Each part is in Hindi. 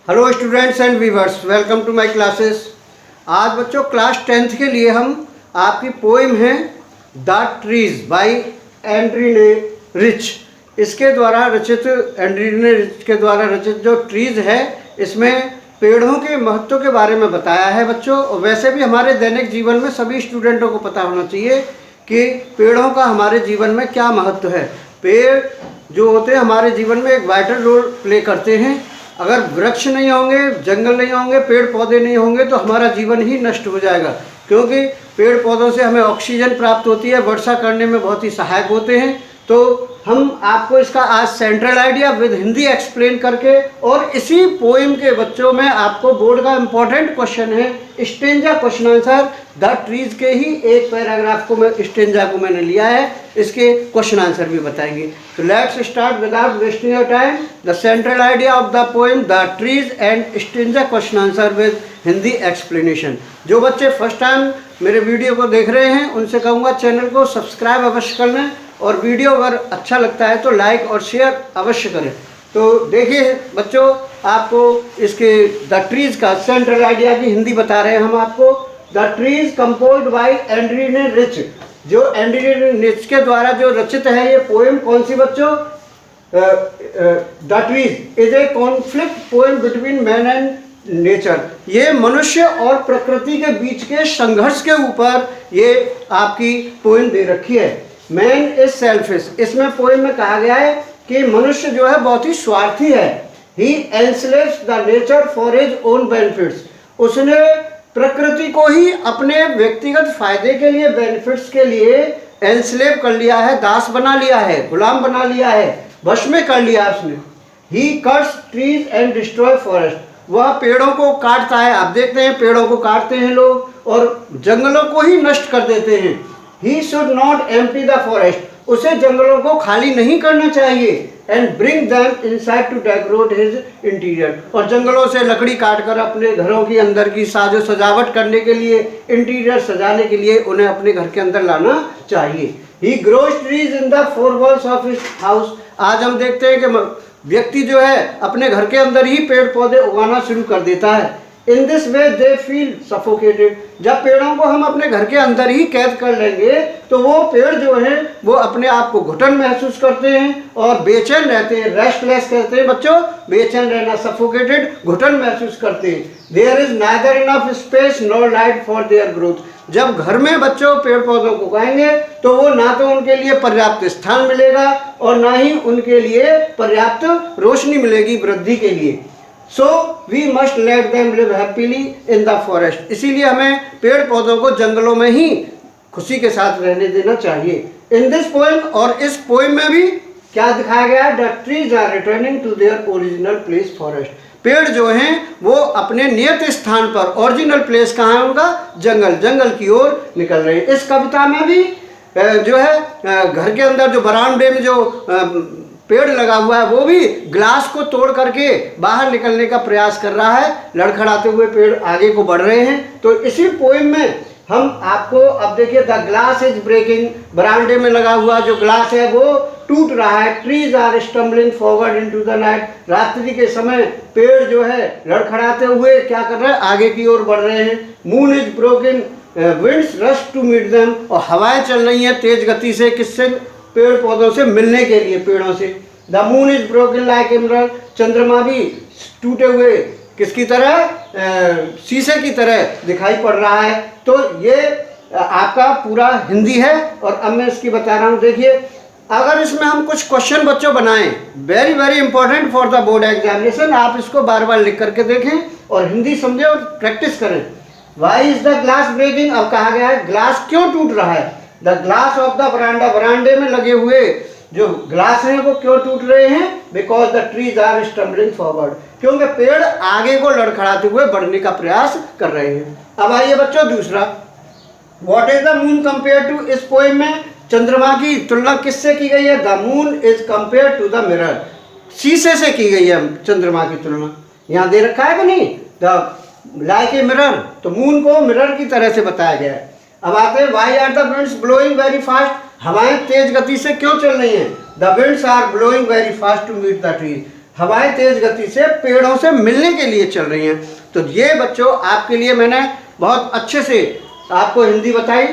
Hello students and viewers, welcome to my classes. आज बच्चों क्लास 10th के लिए हम आपकी पोइम है the trees bye Adrienne rich, इसके द्वारा रचित, एंड्रीने रिच के द्वारा रचित जो ट्रीज है, इसमें पेड़ों के महत्व के बारे में बताया है बच्चों। और वैसे भी हमारे दैनिक जीवन में सभी स्टूडेंटों को पता होना चाहिए कि पेड़ों का हमारे जीवन में क्या महत्व है। पेड़ जो होते हैं हमारे जीवन में एक वाइटल रोल प्ले करते हैं। अगर वृक्ष नहीं होंगे, जंगल नहीं होंगे, पेड़ पौधे नहीं होंगे तो हमारा जीवन ही नष्ट हो जाएगा, क्योंकि पेड़ पौधों से हमें ऑक्सीजन प्राप्त होती है, वर्षा करने में बहुत ही सहायक होते हैं। तो हम आपको इसका आज central idea with Hindi explain करके, और इसी पोइम के बच्चों में आपको बोर्ड का इम्पोर्टेंट क्वेश्चन है stanza question answer the trees के ही एक पैराग्राफ को मैं स्टेंजा को मैंने लिया है, इसके क्वेश्चन आंसर भी बताएंगे। तो let's start without wasting your time. The central idea of the poem the trees and stanza question answer with Hindi explanation. जो बच्चे फर्स्ट टाइम मेरे वीडियो को देख रहे हैं उनसे कहूँगा चैनल को सब्सक्राइब अवश्य कर लें, और वीडियो अगर अच्छा लगता है तो लाइक और शेयर अवश्य करें। तो देखिए बच्चों, आपको इसके द ट्रीज का सेंट्रल आइडिया की हिंदी बता रहे हैं हम आपको। The trees composed by Adrienne Rich, जो एंड्रीने रिच के द्वारा जो रचित है ये पोएम कौन सी बच्चों? The trees is a conflict poem between man and nature. ये मनुष्य और प्रकृति के बीच के संघर्ष के ऊपर ये आपकी पोएम दे रखी है। मैन इज सेल्फिश, इसमें पोएम में कहा गया है कि मनुष्य जो है बहुत ही स्वार्थी है। He enslaves the nature for his own benefits, उसने प्रकृति को ही अपने व्यक्तिगत फायदे के लिए, बेनिफिट्स के लिए एनस्लेव कर लिया है, दास बना लिया है, गुलाम बना लिया है, वश में कर लिया उसने। ही cuts trees and destroy forest, वह पेड़ों को काटता है। आप देखते हैं पेड़ों को काटते हैं लोग और जंगलों को ही नष्ट कर देते हैं। He should not empty the forest, उसे जंगलों को खाली नहीं करना चाहिए। And bring them inside to decorate his interior, और जंगलों से लकड़ी काटकर अपने घरों की अंदर की साजो सजावट करने के लिए, इंटीरियर सजाने के लिए उन्हें अपने घर के अंदर लाना चाहिए। He grows trees in the four walls of his house, आज हम देखते हैं कि व्यक्ति जो है अपने घर के अंदर ही पेड़ पौधे उगाना शुरू कर देता है। In this way they feel suffocated, जब पेड़ों को हम अपने घर के अंदर ही कैद कर लेंगे तो वो पेड़ जो हैं वो अपने आप को घुटन महसूस करते हैं और बेचैन रहते हैं। रेस्टलेस कहते हैं बच्चों, बेचैन रहना, सफोकेटेड, घुटन महसूस करते हैं। There is neither enough space nor light for their growth, जब घर में बच्चों पेड़ पौधों को उगाएंगे तो वो ना तो उनके लिए पर्याप्त स्थान मिलेगा और ना ही उनके लिए पर्याप्त रोशनी मिलेगी वृद्धि के लिए। So we must let them live happily in the forest, इसीलिए हमें पेड़ पौधों को जंगलों में ही खुशी के साथ रहने देना चाहिए। In this poem, और इस पोएम में भी क्या दिखाया गया है? The trees are returning to their original place forest, पेड़ जो हैं वो अपने नियत स्थान पर, ओरिजिनल प्लेस कहाँ है उनका? जंगल, जंगल की ओर निकल रहे हैं। इस कविता में भी जो है घर के अंदर जो बरामदे में जो पेड़ लगा हुआ है वो भी ग्लास को तोड़ करके बाहर निकलने का प्रयास कर रहा है। लड़खड़ाते हुए पेड़ आगे को बढ़ रहे हैं। तो इसी पोएम में हम आपको, अब देखिए, द ग्लास इज ब्रेकिंग, बरामदे में लगा हुआ जो ग्लास है वो टूट रहा है। Trees are stumbling forward into the night, रात्रि के समय पेड़ जो है लड़खड़ाते हुए क्या कर रहे हैं? आगे की ओर बढ़ रहे हैं। Moon is broken, winds rush to meet them, और हवाएं चल रही हैं तेज गति से, किससे? पेड़ पौधों से मिलने के लिए, पेड़ों से। The moon is broken like a mirror, चंद्रमा भी टूटे हुए किसकी तरह? शीशे की तरह दिखाई पड़ रहा है। तो ये आपका पूरा हिंदी है और अब मैं इसकी बता रहा हूँ। देखिए, अगर इसमें हम कुछ क्वेश्चन बच्चों बनाएं, very very important for the board examination, आप इसको बार बार लिख करके देखें और हिंदी समझें और प्रैक्टिस करें। Why is the glass breaking, अब कहा गया है ग्लास क्यों टूट रहा है? The glass of the verandah, बरांडे में लगे हुए जो ग्लास हैं वो क्यों टूट रहे हैं? Because the trees are stumbling forward, क्योंकि पेड़ आगे को लड़खड़ाते हुए बढ़ने का प्रयास कर रहे हैं। अब आइए बच्चों दूसरा, what is the moon compare to, इस पोएम में चंद्रमा की तुलना किससे की गई है? The moon is compare to the mirror, शीशे से की गई है चंद्रमा की तुलना। यहाँ दे रखा है कि नहीं? द लाइक ए मिरर, तो मून को मिरर की तरह से बताया गया है। अब आते हैं, why are the winds blowing very fast, हवाएं तेज गति से क्यों चल रही हैं? The winds are blowing very fast to meet the trees, हवाएं तेज गति से पेड़ों से मिलने के लिए चल रही हैं। तो ये बच्चों आपके लिए मैंने बहुत अच्छे से आपको हिंदी बताई।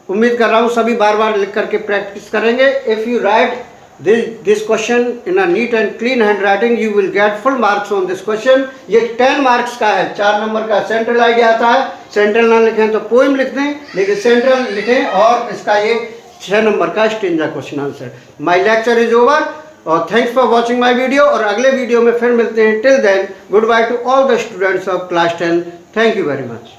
उम्मीद कर रहा हूँ सभी बार बार लिख करके प्रैक्टिस करेंगे। If you right this question in a neat and clean hand writing you will get full marks on this question. ये 10 मार्क्स का है, 4 नंबर का सेंट्रल आइडिया आता है। सेंट्रल ना लिखें तो पोइम लिख दें, लेकिन सेंट्रल लिखें और इसका ये 6 नंबर का stanza question answer. My lecture is over और thanks for watching my video. और अगले वीडियो में फिर मिलते हैं। Till then good bye to all the students of class 10। Thank you very much.